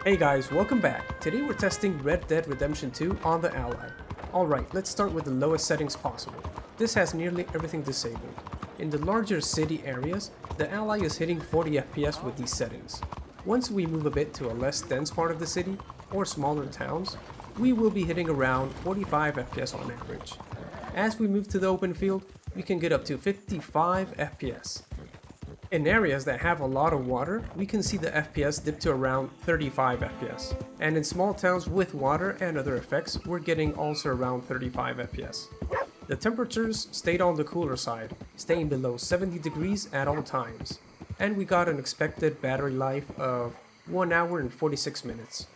Hey guys, welcome back. Today we're testing Red Dead Redemption 2 on the Ally. Alright, let's start with the lowest settings possible. This has nearly everything disabled. In the larger city areas, the Ally is hitting 40 FPS with these settings. Once we move a bit to a less dense part of the city, or smaller towns, we will be hitting around 45 FPS on average. As we move to the open field, we can get up to 55 FPS. In areas that have a lot of water, we can see the FPS dip to around 35 FPS. And in small towns with water and other effects, we're getting also around 35 FPS. The temperatures stayed on the cooler side, staying below 70 degrees at all times. And we got an expected battery life of 1 hour and 46 minutes.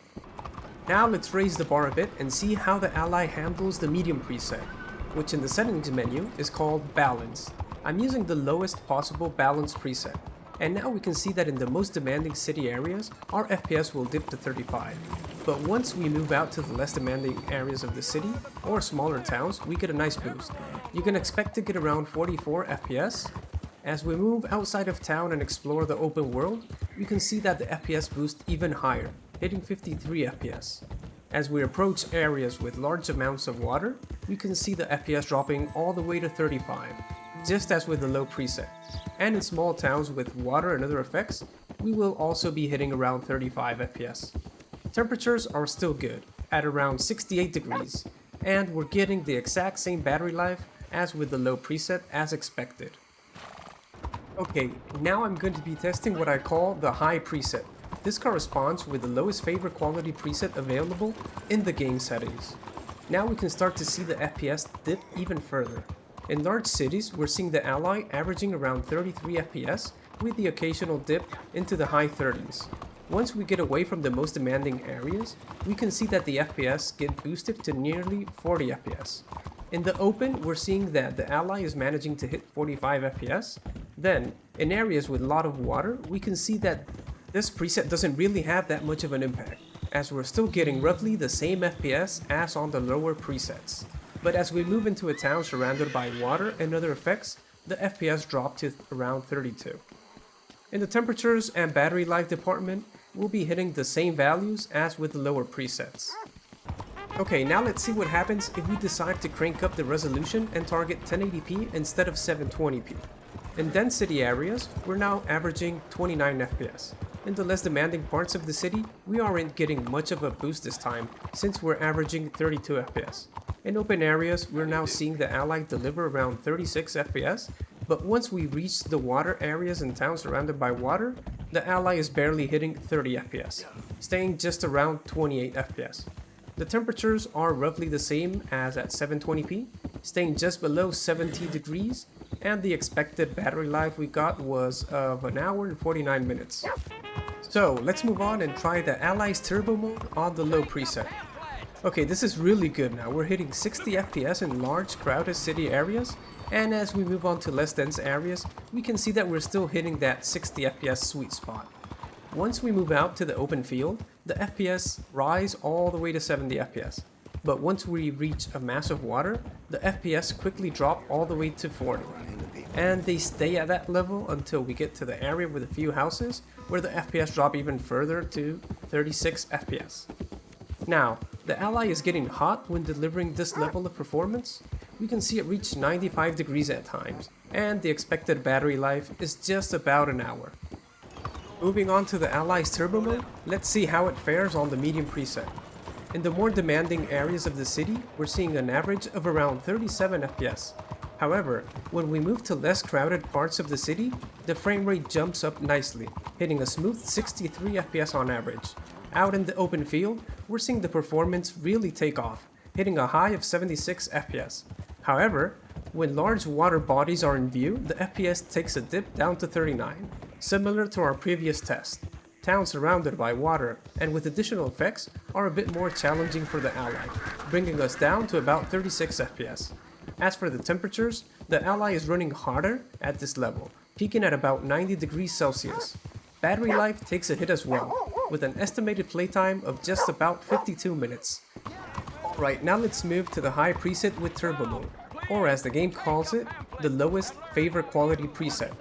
Now let's raise the bar a bit and see how the Ally handles the medium preset, which in the settings menu is called Balance. I'm using the lowest possible balance preset, and now we can see that in the most demanding city areas, our FPS will dip to 35. But once we move out to the less demanding areas of the city, or smaller towns, we get a nice boost. You can expect to get around 44 FPS. As we move outside of town and explore the open world, we can see that the FPS boosts even higher, hitting 53 FPS. As we approach areas with large amounts of water, we can see the FPS dropping all the way to 35. Just as with the low preset. And in small towns with water and other effects, we will also be hitting around 35 FPS. Temperatures are still good, at around 68 degrees, and we're getting the exact same battery life as with the low preset as expected. Okay, now I'm going to be testing what I call the high preset. This corresponds with the lowest favorite quality preset available in the game settings. Now we can start to see the FPS dip even further. In large cities, we're seeing the Ally averaging around 33 FPS with the occasional dip into the high 30s. Once we get away from the most demanding areas, we can see that the FPS get boosted to nearly 40 FPS. In the open, we're seeing that the Ally is managing to hit 45 FPS. Then, in areas with a lot of water, we can see that this preset doesn't really have that much of an impact, as we're still getting roughly the same FPS as on the lower presets. But as we move into a town surrounded by water and other effects, the FPS drop to around 32. In the temperatures and battery life department, we'll be hitting the same values as with the lower presets. Okay, now let's see what happens if we decide to crank up the resolution and target 1080p instead of 720p. In dense city areas, we're now averaging 29 FPS. In the less demanding parts of the city, we aren't getting much of a boost this time, since we're averaging 32 FPS. In open areas, we're now seeing the Ally deliver around 36 FPS, but once we reach the water areas and towns surrounded by water, the Ally is barely hitting 30 FPS, staying just around 28 FPS. The temperatures are roughly the same as at 720p, staying just below 70 degrees, and the expected battery life we got was of 1 hour and 49 minutes. So let's move on and try the Ally's turbo mode on the low preset. Okay, this is really good now. We're hitting 60 FPS in large crowded city areas, and as we move on to less dense areas, we can see that we're still hitting that 60 FPS sweet spot. Once we move out to the open field, the FPS rise all the way to 70 FPS. But once we reach a mass of water, the FPS quickly drop all the way to 40. And they stay at that level until we get to the area with a few houses, where the FPS drop even further to 36 FPS. Now, the Ally is getting hot when delivering this level of performance. We can see it reach 95 degrees at times, and the expected battery life is just about an hour. Moving on to the Ally's turbo mode, let's see how it fares on the medium preset. In the more demanding areas of the city, we're seeing an average of around 37 FPS. However, when we move to less crowded parts of the city, the frame rate jumps up nicely, hitting a smooth 63 FPS on average. Out in the open field, we're seeing the performance really take off, hitting a high of 76 FPS. However, when large water bodies are in view, the FPS takes a dip down to 39, similar to our previous test. Towns surrounded by water and with additional effects are a bit more challenging for the Ally, bringing us down to about 36 FPS. As for the temperatures, the Ally is running harder at this level, peaking at about 90 degrees Celsius. Battery life takes a hit as well, with an estimated playtime of just about 52 minutes. Alright, now let's move to the high preset with turbo mode, or as the game calls it, the lowest favorite quality preset.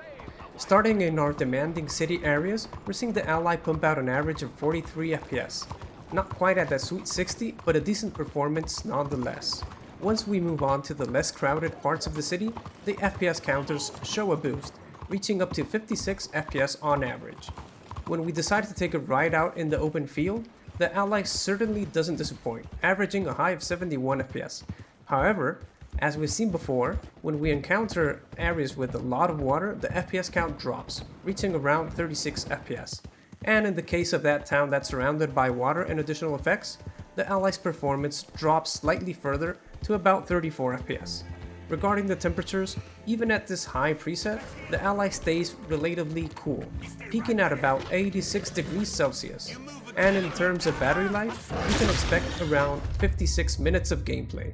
Starting in our demanding city areas, we're seeing the Ally pump out an average of 43 FPS. Not quite at that sweet 60, but a decent performance nonetheless. Once we move on to the less crowded parts of the city, the FPS counters show a boost, reaching up to 56 FPS on average. When we decide to take a ride out in the open field, the Ally certainly doesn't disappoint, averaging a high of 71 FPS. However, as we've seen before, when we encounter areas with a lot of water, the FPS count drops, reaching around 36 FPS. And in the case of that town that's surrounded by water and additional effects, the Ally's performance drops slightly further to about 34 FPS. Regarding the temperatures, even at this high preset, the Ally stays relatively cool, peaking at about 86 degrees Celsius. And in terms of battery life, you can expect around 56 minutes of gameplay.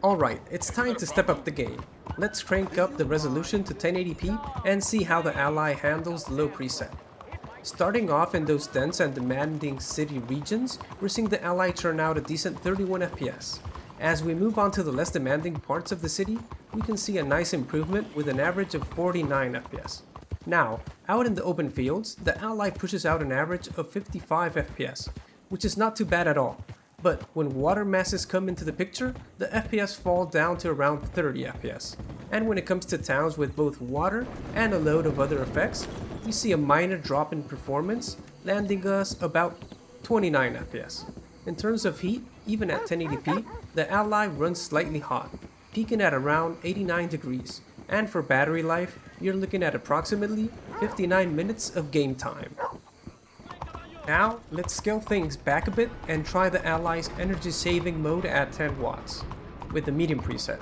Alright, it's time to step up the game. Let's crank up the resolution to 1080p and see how the Ally handles the low preset. Starting off in those dense and demanding city regions, we're seeing the Ally churn out a decent 31 FPS. As we move on to the less demanding parts of the city, we can see a nice improvement with an average of 49 FPS. Now, out in the open fields, the Ally pushes out an average of 55 FPS, which is not too bad at all. But when water masses come into the picture, the FPS fall down to around 30 FPS. And when it comes to towns with both water and a load of other effects, we see a minor drop in performance, landing us about 29 FPS. In terms of heat, even at 1080p, the Ally runs slightly hot, peaking at around 89 degrees. And for battery life, you're looking at approximately 59 minutes of game time. Now, let's scale things back a bit and try the Ally's energy saving mode at 10 watts, with the medium preset.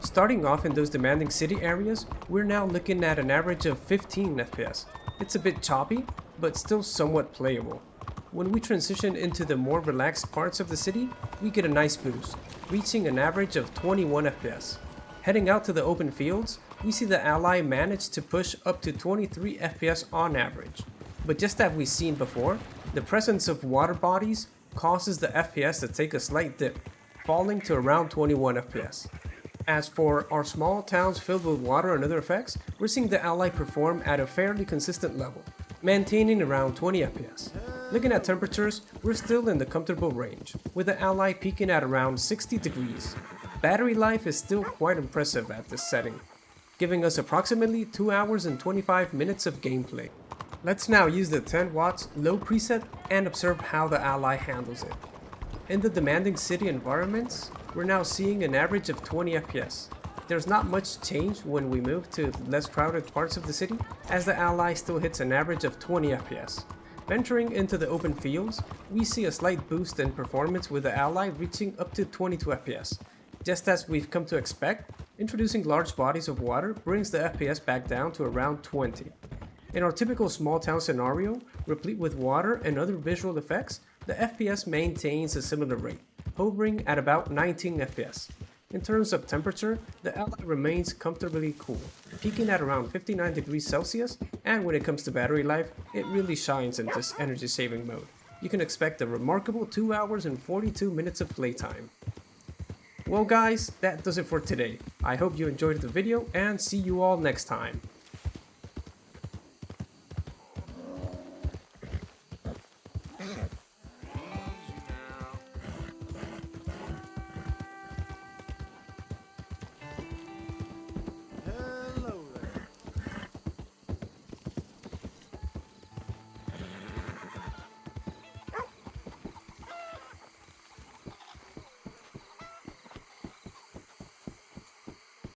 Starting off in those demanding city areas, we're now looking at an average of 15 FPS. It's a bit choppy, but still somewhat playable. When we transition into the more relaxed parts of the city, we get a nice boost, reaching an average of 21 FPS. Heading out to the open fields, we see the Ally manage to push up to 23 FPS on average. But just as we've seen before, the presence of water bodies causes the FPS to take a slight dip, falling to around 21 FPS. As for our small towns filled with water and other effects, we're seeing the Ally perform at a fairly consistent level, maintaining around 20 FPS. Looking at temperatures, we're still in the comfortable range, with the Ally peaking at around 60 degrees. Battery life is still quite impressive at this setting, giving us approximately 2 hours and 25 minutes of gameplay. Let's now use the 10 watts low preset and observe how the Ally handles it. In the demanding city environments, we're now seeing an average of 20 FPS. There's not much change when we move to less crowded parts of the city, as the Ally still hits an average of 20 FPS. Venturing into the open fields, we see a slight boost in performance with the Ally reaching up to 22 FPS. Just as we've come to expect, introducing large bodies of water brings the FPS back down to around 20. In our typical small town scenario, replete with water and other visual effects, the FPS maintains a similar rate, hovering at about 19 FPS. In terms of temperature, the Ally remains comfortably cool, peaking at around 59 degrees Celsius, and when it comes to battery life, it really shines in this energy saving mode. You can expect a remarkable 2 hours and 42 minutes of playtime. Well guys, that does it for today. I hope you enjoyed the video and see you all next time. Mm-hmm.